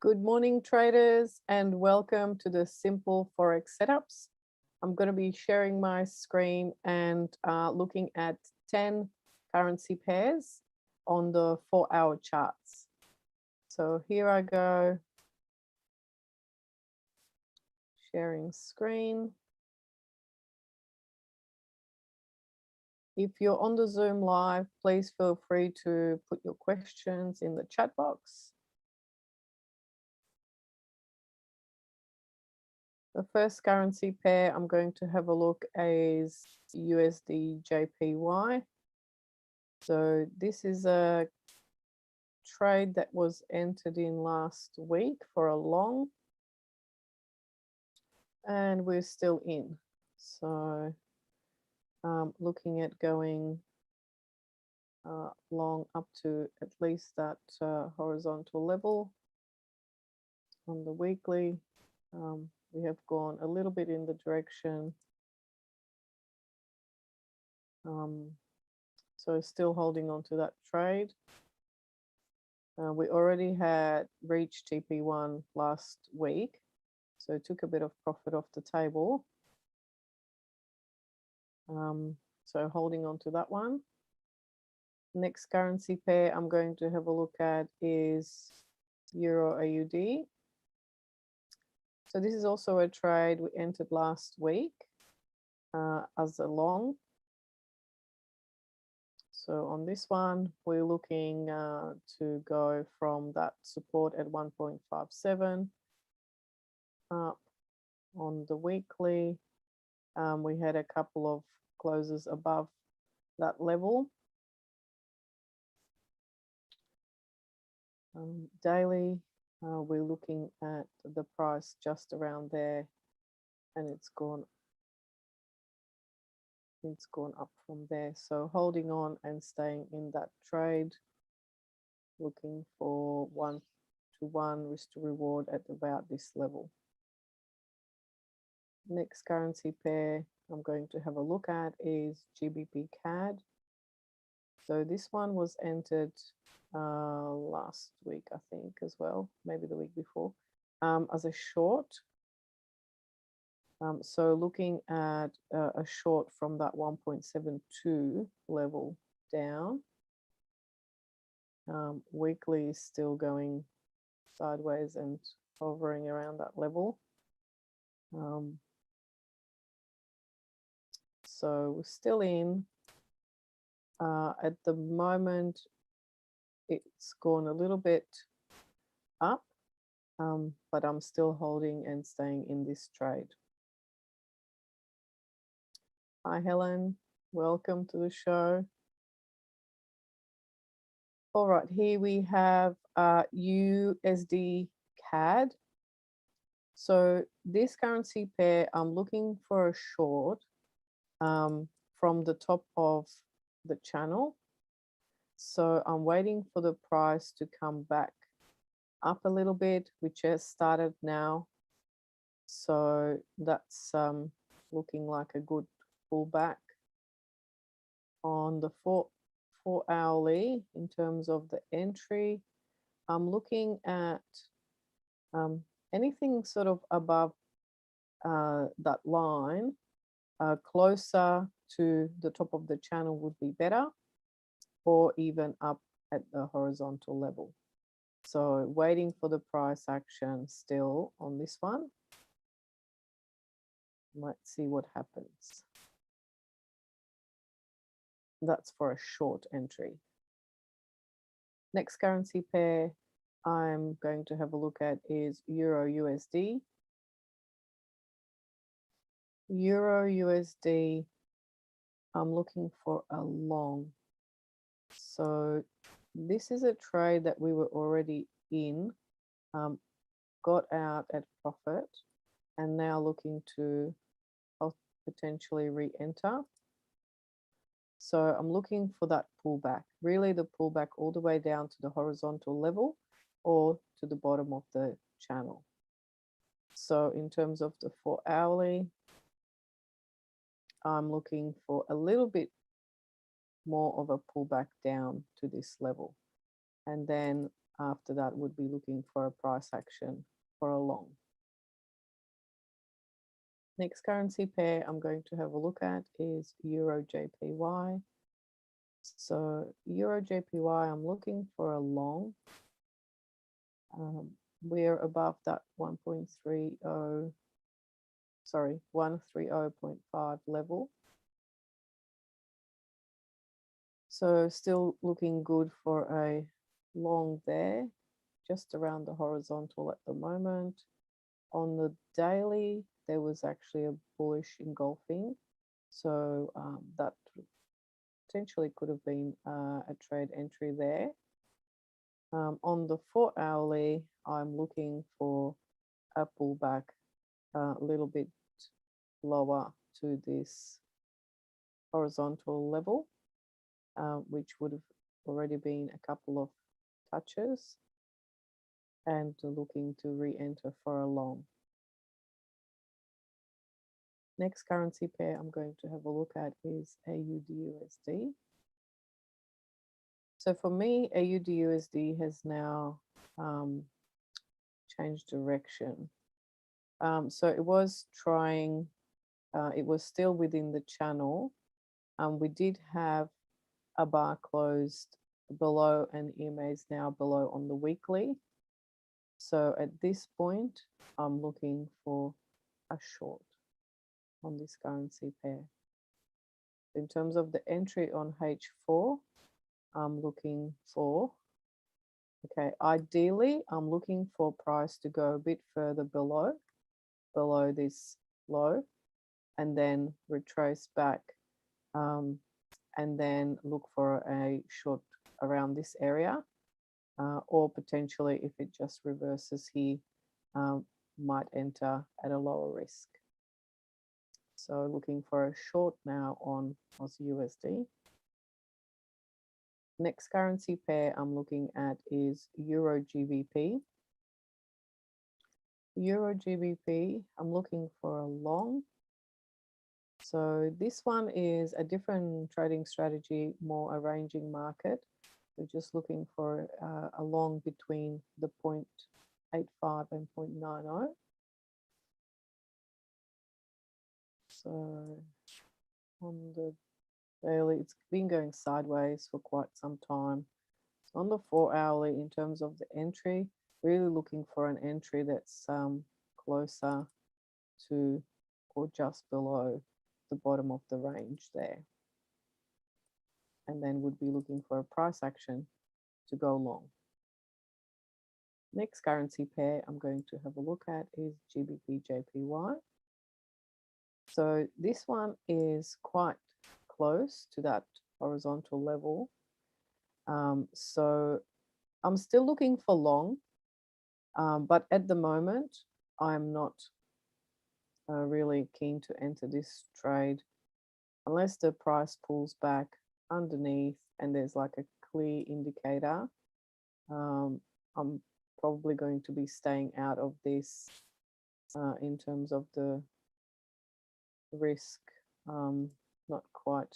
Good morning, traders, and welcome to the Simple Forex Setups. I'm going to be sharing my screen and looking at 10 currency pairs on the 4-hour charts. So here I go, sharing screen. If you're on the Zoom live, please feel free to put your questions in the chat box. The first currency pair I'm going to have a look is USD JPY. So this is a trade that was entered in last week for a long, and we're still in. So looking at going long up to at least that horizontal level on the weekly. We have gone a little bit in the direction. So still holding on to that trade. We already had reached TP1 last week, so took a bit of profit off the table. So holding on to that one. Next currency pair I'm going to have a look at is Euro AUD. So this is also a trade we entered last week as a long. So on this one, we're looking to go from that support at 1.57 up on the weekly. We had a couple of closes above that level. Daily, we're looking at the price just around there, and it's gone up from there. So holding on and staying in that trade, looking for 1-to-1 risk to reward at about this level. Next currency pair I'm going to have a look at is GBP CAD. So this one was entered last week, I think, as well, maybe the week before, as a short. So looking at a short from that 1.72 level down. Weekly is still going sideways and hovering around that level. So we're still in. At the moment, it's gone a little bit up, but I'm still holding and staying in this trade. Hi, Helen. Welcome to the show. All right, here we have USD CAD. So this currency pair, I'm looking for a short from the top of the channel. So I'm waiting for the price to come back up a little bit, which has started now. So that's looking like a good pullback. On the 4-hourly, in terms of the entry, I'm looking at anything sort of above that line, closer to the top of the channel would be better, or even up at the horizontal level. So waiting for the price action still on this one. Let's see what happens. That's for a short entry. Next currency pair I'm going to have a look at is Euro USD. Euro USD, I'm looking for a long. So this is a trade that we were already in, got out at profit, and now looking to potentially re-enter. So I'm looking for that pullback, really the pullback all the way down to the horizontal level or to the bottom of the channel. So in terms of the 4-hourly, I'm looking for a little bit more of a pullback down to this level. And then after that would be looking for a price action for a long. Next currency pair I'm going to have a look at is Euro JPY. So Euro JPY, I'm looking for a long. We're above that 1.30, sorry, 130.5 level. So still looking good for a long there, just around the horizontal at the moment. On the daily, there was actually a bullish engulfing. So that potentially could have been a trade entry there. On the 4 hourly, I'm looking for a pullback a little bit lower to this horizontal level, which would have already been a couple of touches, and looking to re-enter for a long. Next currency pair I'm going to have a look at is AUD/USD. So for me, AUD/USD has now changed direction. So it was trying, it was still within the channel. We did have a bar closed below and EMA is now below on the weekly. So at this point, I'm looking for a short on this currency pair. In terms of the entry on H4, I'm looking for, okay, ideally, I'm looking for price to go a bit further below this low, and then retrace back, and then look for a short around this area, or potentially if it just reverses here, might enter at a lower risk. So looking for a short now on Aussie USD. Next currency pair I'm looking at is Euro GBP. Euro GBP, I'm looking for a long. So this one is a different trading strategy, more a ranging market. We're just looking for a long between the 0.85 and 0.90. So on the daily, it's been going sideways for quite some time. So on the 4 hourly, in terms of the entry, really looking for an entry that's closer to or just below the bottom of the range there. And then would be looking for a price action to go long. Next currency pair I'm going to have a look at is GBP JPY. So this one is quite close to that horizontal level. So I'm still looking for long, but at the moment, I'm not really keen to enter this trade unless the price pulls back underneath and there's like a clear indicator. I'm probably going to be staying out of this in terms of the risk. Not quite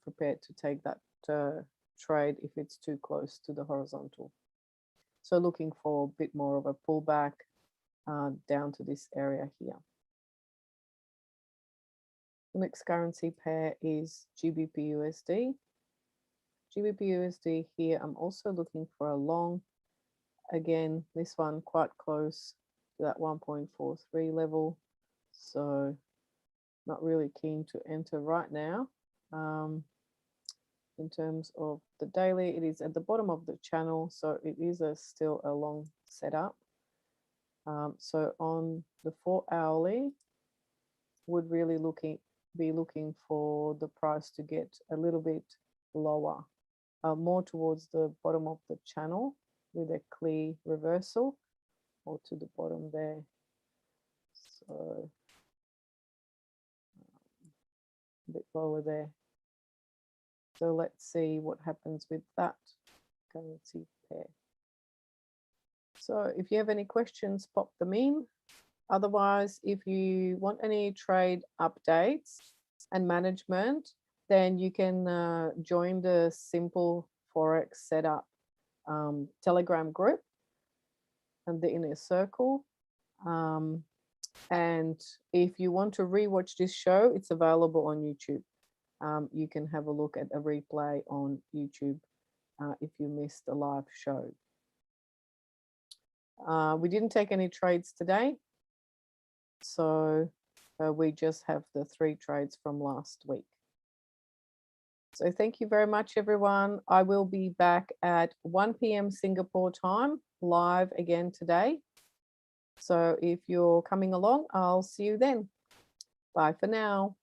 prepared to take that trade if it's too close to the horizontal. So looking for a bit more of a pullback down to this area here. The next currency pair is GBP USD. GBP USD here, I'm also looking for a long. Again, this one quite close to that 1.43 level. So not really keen to enter right now. In terms of the daily, it is at the bottom of the channel, so it is still a long setup. So on the 4 hourly, would really be looking for the price to get a little bit lower, more towards the bottom of the channel with a clear reversal, or to the bottom there. So a bit lower there. So let's see what happens with that currency pair. So if you have any questions, pop them in. Otherwise, if you want any trade updates and management, then you can join the Simple Forex Setup Telegram group and the Inner Circle. And if you want to rewatch this show, it's available on YouTube. You can have a look at a replay on YouTube if you missed the live show. We didn't take any trades today, so we just have the 3 trades from last week. So thank you very much, everyone. I will be back at 1 p.m. Singapore time, live again today. So if you're coming along, I'll see you then. Bye for now.